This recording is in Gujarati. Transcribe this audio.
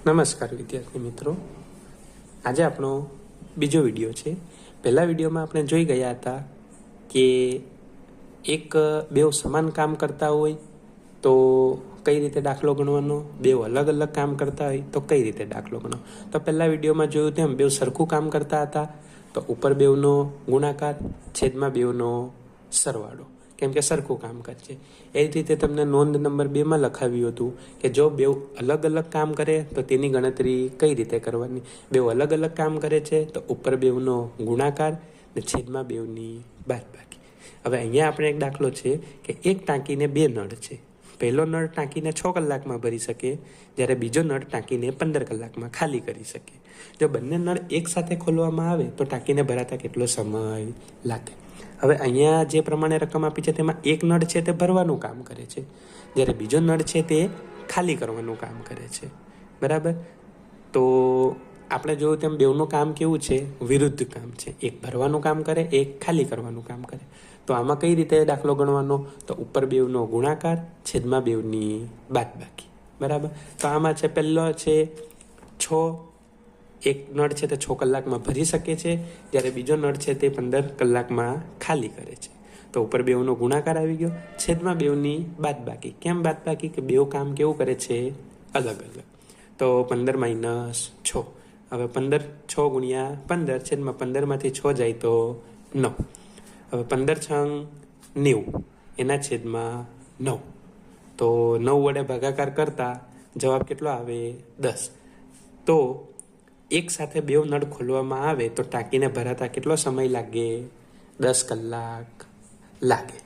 નમસ્કાર વિદ્યાર્થી મિત્રો, આજે આપણો બીજો વિડીયો છે। પહેલા વિડીયોમાં આપણે જોઈ ગયા હતા કે એક બે સમાન કામ કરતા હોય તો કઈ રીતે દાખલો ગણવાનો, બે અલગ અલગ કામ કરતા હોય તો કઈ રીતે દાખલો ગણવાનો। તો પહેલા વિડીયોમાં જોયું તેમ બે સરખું કામ કરતા હતા તો ઉપર બેવનો ગુણાકાર છેદમાં બેવનો સરવાળો, કેમ કે સરખું કામ કરશે। એ જ રીતે તમને નોંધ નંબર 2માં લખાવ્યું હતું કે જો બે અલગ અલગ કામ કરે તો તેની ગણતરી કઈ રીતે કરવાની। બે અલગ અલગ કામ કરે છે તો ઉપર બેવનો ગુણાકાર ને છેદમાં બેવની બાદબાકી। હવે અહીંયા આપણે એક દાખલો છે કે એક ટાંકીને બે નળ છે। પહેલો નળ ટાંકીને 6 કલાકમાં ભરી શકે, જ્યારે બીજો નળ ટાંકીને 15 કલાકમાં ખાલી કરી શકે। જો બંને નળ એક સાથે ખોલવામાં આવે તો ટાંકીને ભરાતા કેટલો સમય લાગે। હવે અહીંયા જે પ્રમાણે રકમ આપી છે તેમાં એક નળ છે તે ભરવાનું કામ કરે છે, જ્યારે બીજો નળ છે તે ખાલી કરવાનું કામ કરે છે, બરાબર। તો આપણે જોયું તેમ બેવનું કામ કેવું છે, વિરુદ્ધ કામ છે। એક ભરવાનું કામ કરે, એક ખાલી કરવાનું કામ કરે। તો આમાં કઈ રીતે દાખલો ગણવાનો, તો ઉપર બેવનો ગુણાકાર છેદમાં બેવની બાદબાકી, બરાબર। તો આમાં છે પહેલો છે 6, એક નળ છે તે 6 કલાકમાં ભરી શકે છે, જ્યારે બીજો નળ છે તે 15 કલાકમાં ખાલી કરે છે। તો ઉપર બેવનો ગુણાકાર આવી ગયો, છેદમાં બેવની બાદબાકી। કેમ બાદબાકી, કે બેવ કામ કેવું કરે છે, અલગ અલગ। તો 15 - 6, હવે 15 6 ગુણ્યા 15 છેદમાં 15માંથી 6 જાય તો 9। હવે 15 × 90 એના છેદમાં 9, તો 9 વડે ભાગાકાર કરતા જવાબ કેટલો આવે, 10। તો એક સાથે બેવ નળ ખોલવામાં આવે તો ટાંકીને ભરાતા કેટલો સમય લાગે, 10 કલાક લાગે।